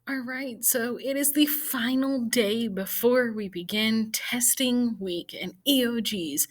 All right, so it is the final day before we begin testing week and EOGs.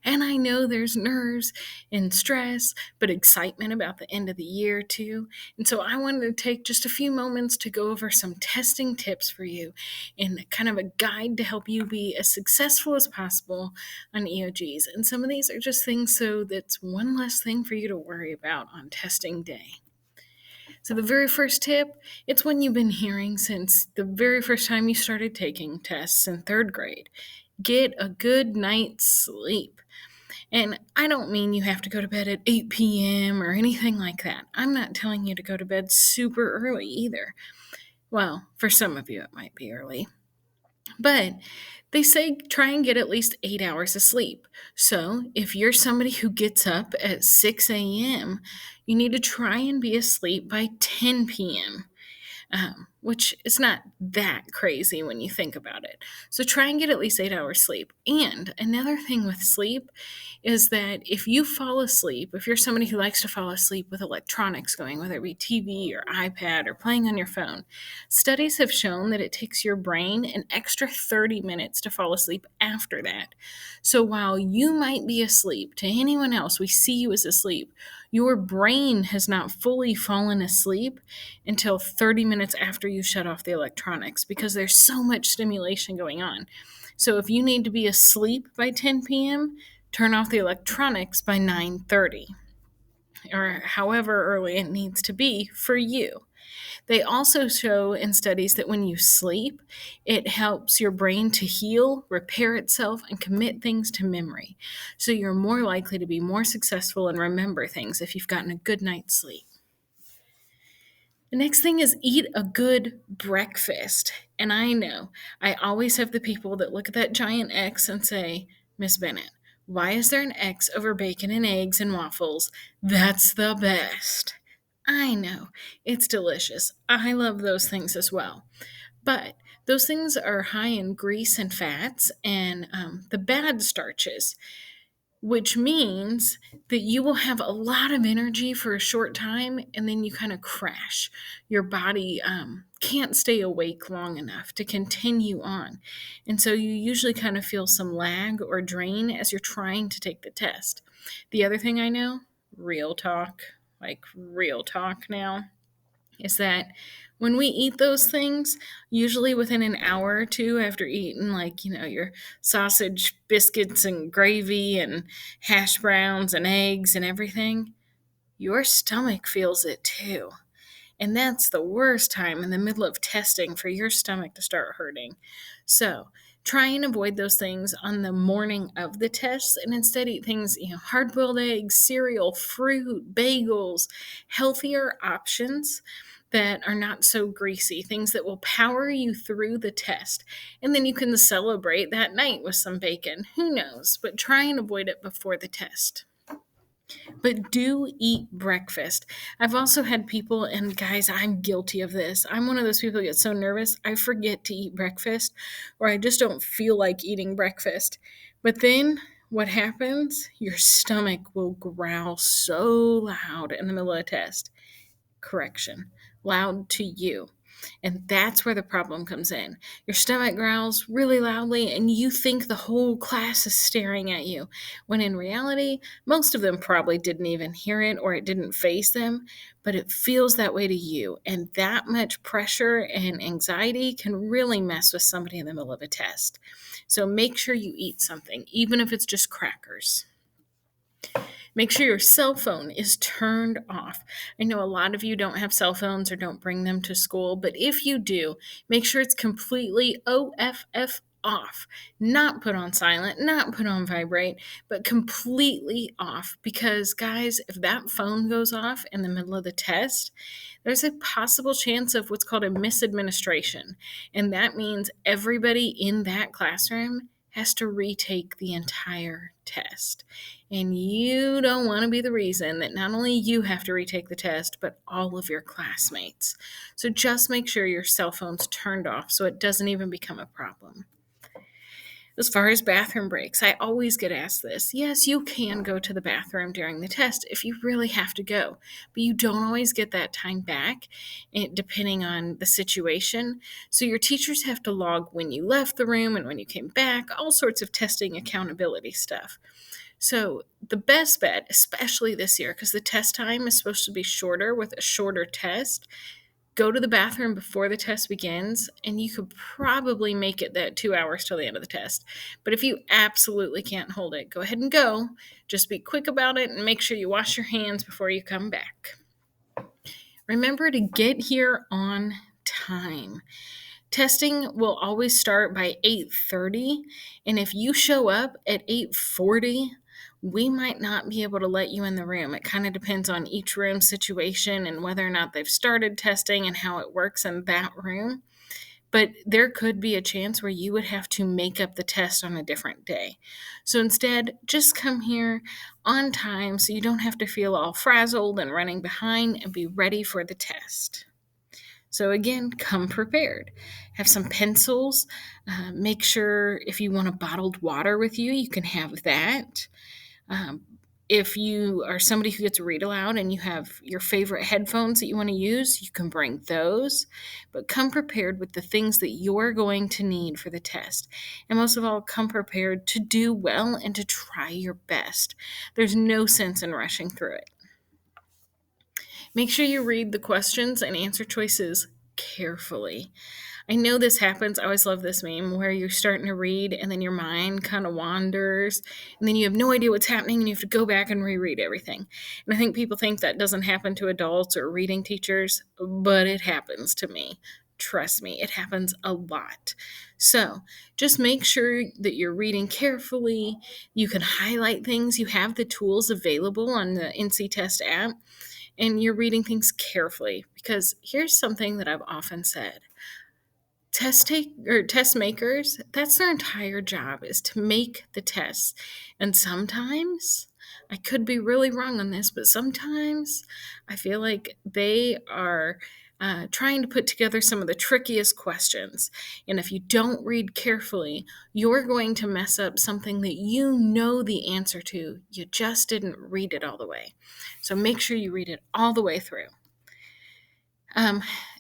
And I know there's nerves and stress, but excitement about the end of the year too. And so I wanted to take just a few moments to go over some testing tips for you and kind of a guide to help you be as successful as possible on EOGs. And some of these are just things so that's one less thing for you to worry about on testing day. So, the very first tip, it's one you've been hearing since the very first time you started taking tests in third grade. Get a good night's sleep. And I don't mean you have to go to bed at 8 p.m. or anything like that. I'm not telling you to go to bed super early either. Well, for some of you, it might be early. But they say try and get at least 8 hours of sleep. So if you're somebody who gets up at 6 a.m., you need to try and be asleep by 10 p.m. Which is not that crazy when you think about it. So try and get at least 8 hours sleep. And another thing with sleep is that if you fall asleep, if you're somebody who likes to fall asleep with electronics going, whether it be TV or iPad or playing on your phone, studies have shown that it takes your brain an extra 30 minutes to fall asleep after that. So while you might be asleep, to anyone else, we see you as asleep, your brain has not fully fallen asleep until 30 minutes after you shut off the electronics because there's so much stimulation going on. So if you need to be asleep by 10 p.m., turn off the electronics by 9:30 or however early it needs to be for you. They also show in studies that when you sleep, it helps your brain to heal, repair itself, and commit things to memory. So you're more likely to be more successful and remember things if you've gotten a good night's sleep. The next thing is eat a good breakfast. And I know I always have the people that look at that giant X and say, Miss Bennett, why is there an X over bacon and eggs and waffles? That's the best. I know, it's delicious. I love those things as well. But those things are high in grease and fats and the bad starches, which means that you will have a lot of energy for a short time and then you kind of crash. Your body can't stay awake long enough to continue on. And so you usually kind of feel some lag or drain as you're trying to take the test. The other thing I know, real talk, like real talk now, is that when we eat those things, usually within an hour or two after eating, like, your sausage, biscuits, and gravy, and hash browns, and eggs, and everything, your stomach feels it too. And that's the worst time in the middle of testing for your stomach to start hurting. So try and avoid those things on the morning of the test and instead eat things, hard boiled eggs, cereal, fruit, bagels, healthier options that are not so greasy, things that will power you through the test. And then you can celebrate that night with some bacon. Who knows? But try and avoid it before the test. But do eat breakfast. I've also had people, and guys, I'm guilty of this. I'm one of those people who get so nervous, I forget to eat breakfast, or I just don't feel like eating breakfast. But then what happens? Your stomach will growl so loud in the middle of a test. Correction, loud to you. And that's where the problem comes in. Your stomach growls really loudly, and you think the whole class is staring at you, when in reality, most of them probably didn't even hear it or it didn't faze them, but it feels that way to you. And that much pressure and anxiety can really mess with somebody in the middle of a test. So make sure you eat something, even if it's just crackers. Make sure your cell phone is turned off. I know a lot of you don't have cell phones or don't bring them to school, but if you do, make sure it's completely OFF off. Not put on silent, not put on vibrate, but completely off. Because, guys, if that phone goes off in the middle of the test, there's a possible chance of what's called a misadministration. And that means everybody in that classroom has to retake the entire test. And you don't want to be the reason that not only you have to retake the test, but all of your classmates. So just make sure your cell phone's turned off so it doesn't even become a problem. As far as bathroom breaks, I always get asked this. Yes, you can go to the bathroom during the test if you really have to go, but you don't always get that time back, depending on the situation. So your teachers have to log when you left the room and when you came back, all sorts of testing accountability stuff. So the best bet, especially this year, because the test time is supposed to be shorter with a shorter test, go to the bathroom before the test begins, and you could probably make it that 2 hours till the end of the test. But if you absolutely can't hold it, go ahead and go. Just be quick about it and make sure you wash your hands before you come back. Remember to get here on time. Testing will always start by 8:30, and if you show up at 8:40, we might not be able to let you in the room. It kind of depends on each room situation and whether or not they've started testing and how it works in that room. But there could be a chance where you would have to make up the test on a different day. So instead, just come here on time so you don't have to feel all frazzled and running behind, and be ready for the test. So again, come prepared. Have some pencils. Make sure if you want a bottled water with you, you can have that. If you are somebody who gets to read aloud and you have your favorite headphones that you want to use, you can bring those. But come prepared with the things that you're going to need for the test. And most of all, come prepared to do well and to try your best. There's no sense in rushing through it. Make sure you read the questions and answer choices carefully. I know this happens. I always love this meme where you're starting to read and then your mind kind of wanders and then you have no idea what's happening and you have to go back and reread everything. And I think people think that doesn't happen to adults or reading teachers, but it happens to me. Trust me, it happens a lot. So just make sure that you're reading carefully. You can highlight things. You have the tools available on the NC Test app, and you're reading things carefully, because here's something that I've often said. Test makers, that's their entire job, is to make the tests. And sometimes, I could be really wrong on this, but sometimes I feel like they are trying to put together some of the trickiest questions. And if you don't read carefully, you're going to mess up something that you know the answer to. You just didn't read it all the way. So make sure you read it all the way through.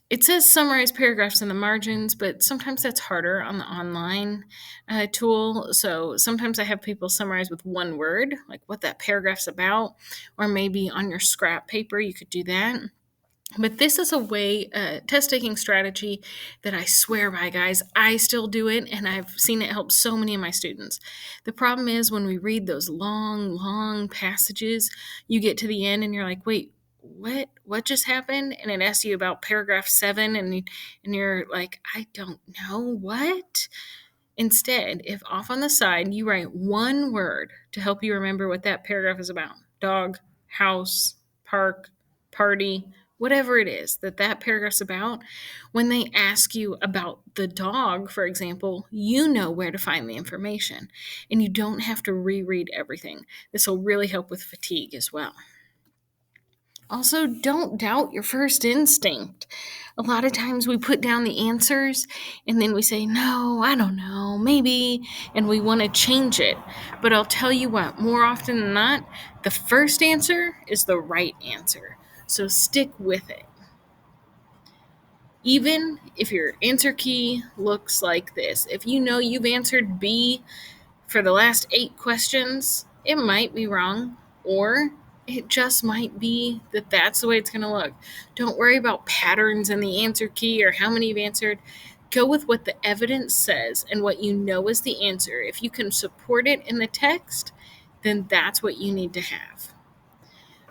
It says summarize paragraphs in the margins, but sometimes that's harder on the online tool. So sometimes I have people summarize with one word, like what that paragraph's about, or maybe on your scrap paper, you could do that. But this is a test-taking strategy that I swear by, guys. I still do it, and I've seen it help so many of my students. The problem is when we read those long passages, you get to the end and you're like, wait, what just happened? And it asks you about paragraph 7, and you're like, I don't know, what? Instead, if off on the side, you write one word to help you remember what that paragraph is about: dog, house, park, party, whatever it is that paragraph's about. When they ask you about the dog, for example, you know where to find the information, and you don't have to reread everything. This will really help with fatigue as well. Also, don't doubt your first instinct. A lot of times we put down the answers and then we say, no, I don't know, maybe, and we want to change it. But I'll tell you what, more often than not, the first answer is the right answer. So stick with it. Even if your answer key looks like this, if you know you've answered B for the last 8 questions, it might be wrong, or it just might be that that's the way it's going to look. Don't worry about patterns in the answer key or how many you've answered. Go with what the evidence says and what you know is the answer. If you can support it in the text, then that's what you need to have.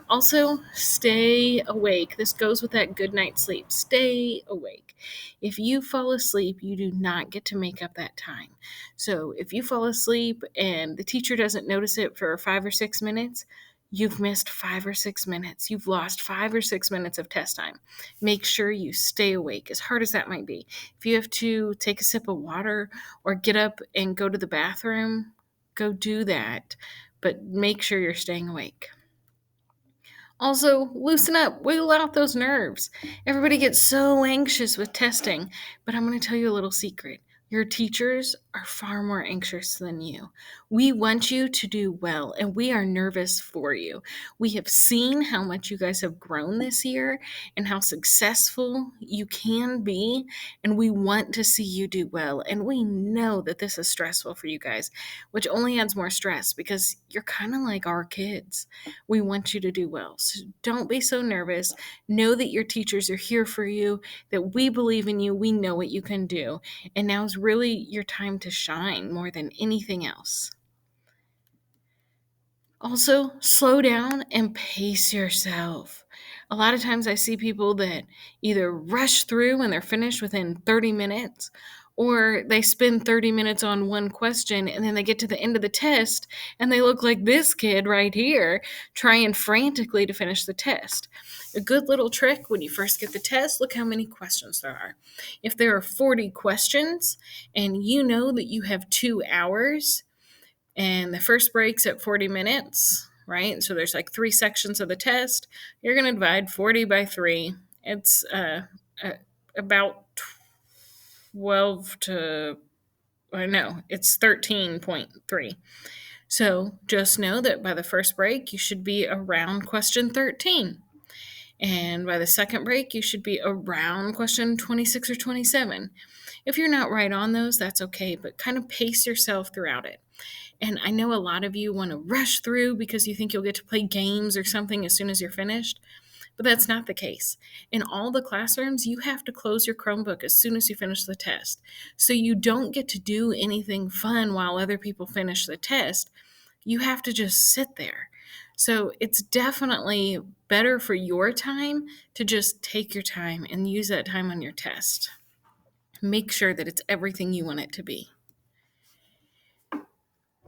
Also, stay awake. This goes with that good night's sleep. Stay awake. If you fall asleep, you do not get to make up that time. So if you fall asleep and the teacher doesn't notice it for 5 or 6 minutes, you've missed 5 or 6 minutes. You've lost 5 or 6 minutes of test time. Make sure you stay awake, as hard as that might be. If you have to take a sip of water or get up and go to the bathroom, go do that. But make sure you're staying awake. Also, loosen up, wiggle out those nerves. Everybody gets so anxious with testing, but I'm going to tell you a little secret. Your teachers are far more anxious than you. We want you to do well, and we are nervous for you. We have seen how much you guys have grown this year and how successful you can be, and we want to see you do well. And we know that this is stressful for you guys, which only adds more stress because you're kind of like our kids. We want you to do well. So don't be so nervous. Know that your teachers are here for you, that we believe in you, we know what you can do. And now is really your time to shine more than anything else. Also, slow down and pace yourself. A lot of times I see people that either rush through and they're finished within 30 minutes, or they spend 30 minutes on one question and then they get to the end of the test and they look like this kid right here trying frantically to finish the test. A good little trick when you first get the test, look how many questions there are. If there are 40 questions and you know that you have 2 hours, and the first break's at 40 minutes, right? So there's like 3 sections of the test. You're going to divide 40 by 3. It's about 12 to, no, it's 13.3. So just know that by the first break, you should be around question 13. And by the second break, you should be around question 26 or 27. If you're not right on those, that's okay, but kind of pace yourself throughout it. And I know a lot of you want to rush through because you think you'll get to play games or something as soon as you're finished, but that's not the case. In all the classrooms, you have to close your Chromebook as soon as you finish the test. So you don't get to do anything fun while other people finish the test. You have to just sit there. So it's definitely better for your time to just take your time and use that time on your test. Make sure that it's everything you want it to be.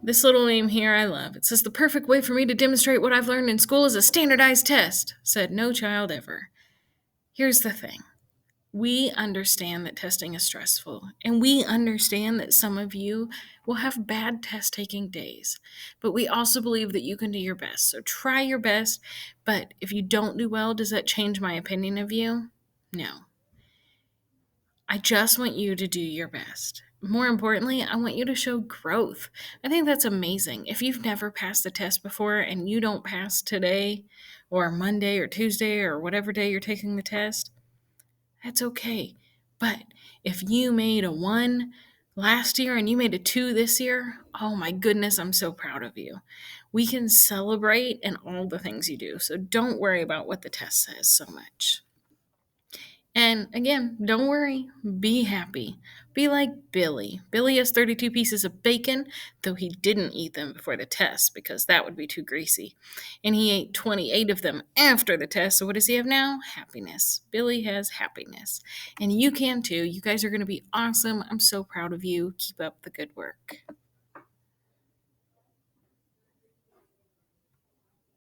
This little meme here I love. It says, "The perfect way for me to demonstrate what I've learned in school is a standardized test," said no child ever. Here's the thing. We understand that testing is stressful, and we understand that some of you will have bad test taking days, but we also believe that you can do your best. So try your best, but if you don't do well, does that change my opinion of you? No. I just want you to do your best. More importantly, I want you to show growth. I think that's amazing. If you've never passed a test before and you don't pass today or Monday or Tuesday or whatever day you're taking the test, that's okay. But if you made a 1 last year and you made a 2 this year, oh my goodness, I'm so proud of you. We can celebrate in all the things you do. So don't worry about what the test says so much. And again, don't worry, be happy. Be like Billy. Billy has 32 pieces of bacon, though he didn't eat them before the test because that would be too greasy. And he ate 28 of them after the test. So what does he have now? Happiness. Billy has happiness. And you can too. You guys are going to be awesome. I'm so proud of you. Keep up the good work.